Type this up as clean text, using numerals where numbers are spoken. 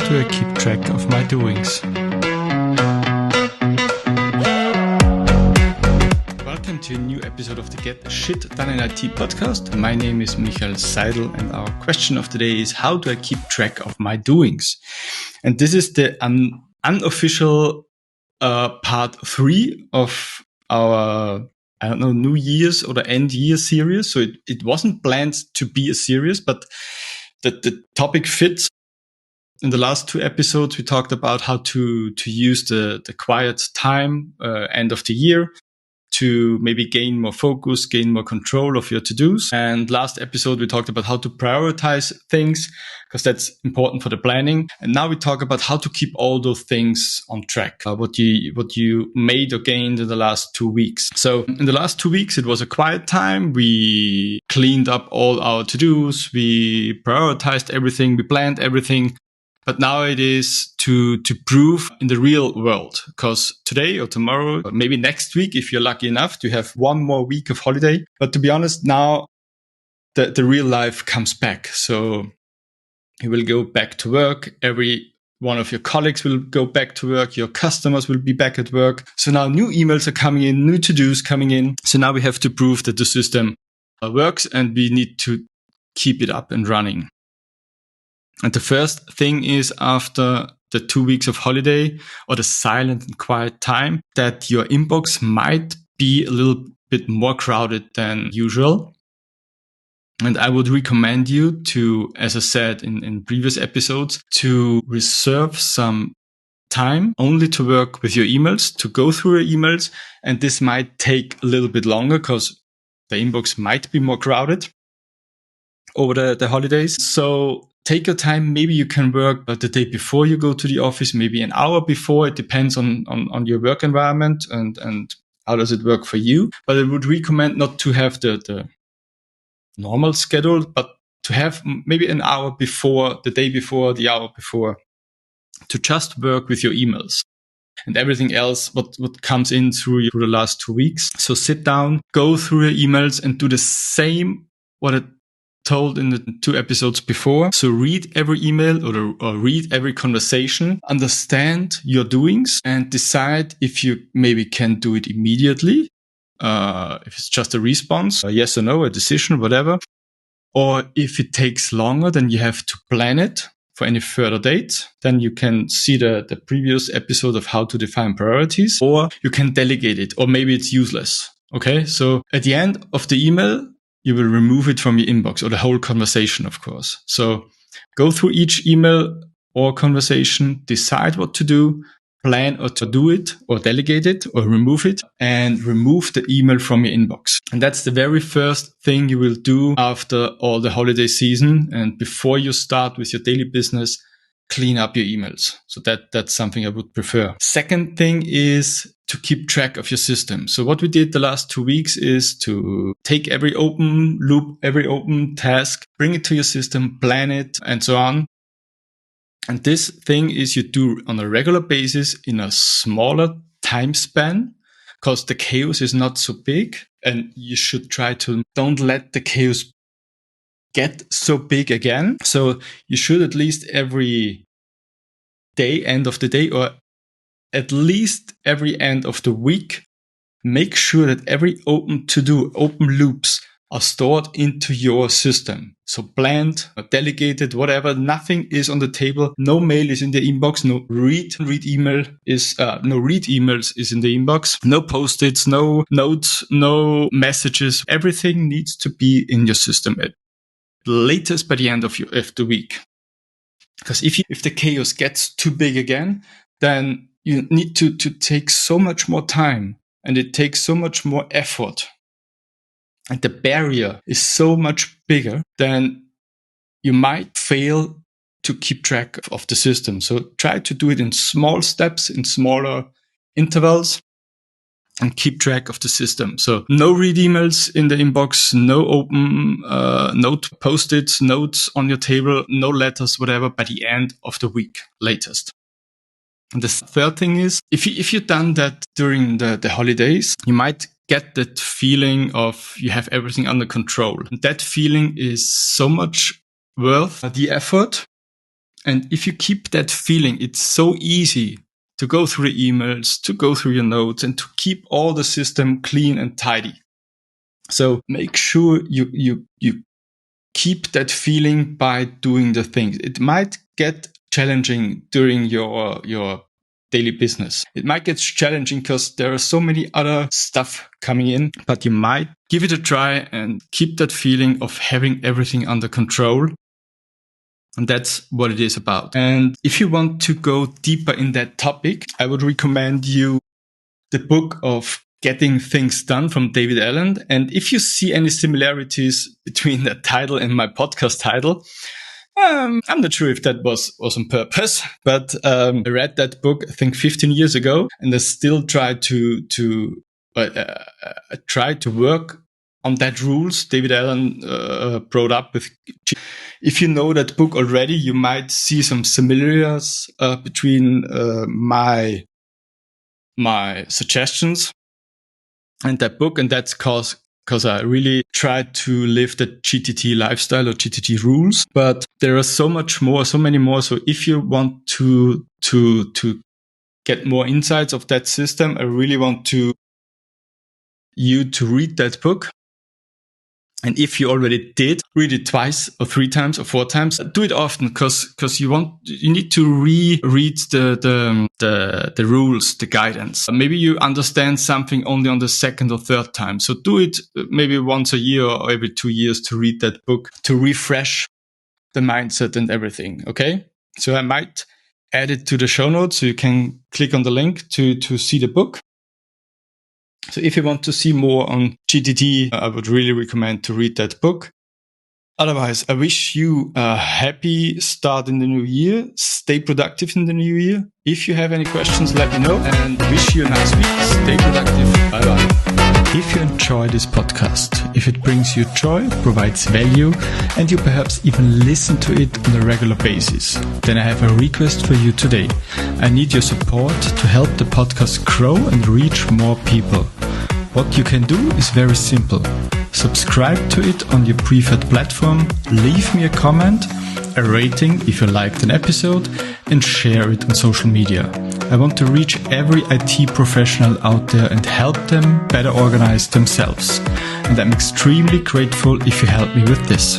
do I keep track of my doings? Welcome to a new episode of the Get Shit Done in IT podcast. My name is Michael Seidel, and our question of the day is, how do I keep track of my doings? And this is the unofficial part 3 of our, New Year's or the end year series. So it wasn't planned to be a series, but the topic fits. In the last 2 episodes, we talked about how to use the quiet time, end of the year, to maybe gain more focus, gain more control of your to-dos. And last episode, we talked about how to prioritize things, because that's important for the planning. And now we talk about how to keep all those things on track, what you made or gained in the last 2 weeks. So in the last 2 weeks, it was a quiet time. We cleaned up all our to-dos. We prioritized everything. We planned everything. But now it is to prove in the real world, because today or tomorrow, or maybe next week, if you're lucky enough to have one more week of holiday. But to be honest, now the real life comes back. So you will go back to work. Every one of your colleagues will go back to work. Your customers will be back at work. So now new emails are coming in, new to-dos coming in. So now we have to prove that the system works, and we need to keep it up and running. And the first thing is, after the 2 weeks of holiday or the silent and quiet time, that your inbox might be a little bit more crowded than usual. And I would recommend you to, as I said in previous episodes, to reserve some time only to work with your emails, to go through your emails. And this might take a little bit longer because the inbox might be more crowded over the holidays. So take your time. Maybe you can work the day before you go to the office, maybe an hour before. It depends on your work environment and how does it work for you. But I would recommend not to have the normal schedule, but to have maybe an hour before, the day before, the hour before, to just work with your emails and everything else what comes in through the last 2 weeks. So sit down, go through your emails and do the same what I told in the 2 episodes before. So read every email or read every conversation, understand your doings, and decide if you maybe can do it immediately. If it's just a response, a yes or no, a decision, whatever. Or if it takes longer, then you have to plan it for any further date. Then you can see the previous episode of how to define priorities, or you can delegate it, or maybe it's useless. Okay. So at the end of the email, you will remove it from your inbox, or the whole conversation, of course. So go through each email or conversation, decide what to do, plan or to do it, or delegate it, or remove it, and remove the email from your inbox. And that's the very first thing you will do after all the holiday season. And before you start with your daily business, clean up your emails. So that's something I would prefer. Second thing is to keep track of your system. So what we did the last 2 weeks is to take every open loop, every open task, bring it to your system, plan it, and so on. And this thing is you do on a regular basis in a smaller time span, because the chaos is not so big, and you should try to don't let the chaos get so big again. So you should at least every day, end of the day, or at least every end of the week, make sure that every open to-do, open loops are stored into your system. So planned, delegated, whatever, nothing is on the table. No mail is in the inbox. No read emails is in the inbox. No post-its, no notes, no messages. Everything needs to be in your system at latest by the end of the week. Because if the chaos gets too big again, then you need to take so much more time, and it takes so much more effort. And the barrier is so much bigger, then you might fail to keep track of the system. So try to do it in small steps, in smaller intervals, and keep track of the system. So no read emails in the inbox, no open note post-its, notes on your table, no letters, whatever, by the end of the week, latest. And the third thing is, if you've done that during the holidays, you might get that feeling of you have everything under control. And that feeling is so much worth the effort And if you keep that feeling, it's so easy to go through the emails, to go through your notes, and to keep all the system clean and tidy. So make sure you keep that feeling by doing the things. It might get challenging during your daily business. It might get challenging because there are so many other stuff coming in, but you might give it a try and keep that feeling of having everything under control. And that's what it is about. And if you want to go deeper in that topic, I would recommend you the book of Getting Things Done from David Allen. And if you see any similarities between that title and my podcast title, I'm not sure if that was on purpose, but I read that book, I think 15 years ago, and I still try to work on that rules David Allen brought up with. If you know that book already, you might see some similarities between my suggestions and that book, and that's because I really tried to live the GTT lifestyle or GTT rules. But there are so many more. So if you want to get more insights of that system, I really want you to read that book. And if you already did, read it twice or 3 times or 4 times. Do it often because you need to reread the rules, the guidance. Maybe you understand something only on the 2nd or 3rd time. So do it maybe once a year or every 2 years to read that book, to refresh the mindset and everything. Okay. So I might add it to the show notes so you can click on the link to see the book. So if you want to see more on GTT, I would really recommend to read that book. Otherwise, I wish you a happy start in the new year. Stay productive in the new year. If you have any questions, let me know, and wish you a nice week. Stay productive. Bye-bye. If you enjoy this podcast, if it brings you joy, provides value, and you perhaps even listen to it on a regular basis, then I have a request for you today. I need your support to help the podcast grow and reach more people. What you can do is very simple. Subscribe to it on your preferred platform, leave me a comment, a rating if you liked an episode, and share it on social media. I want to reach every IT professional out there and help them better organize themselves. And I'm extremely grateful if you help me with this.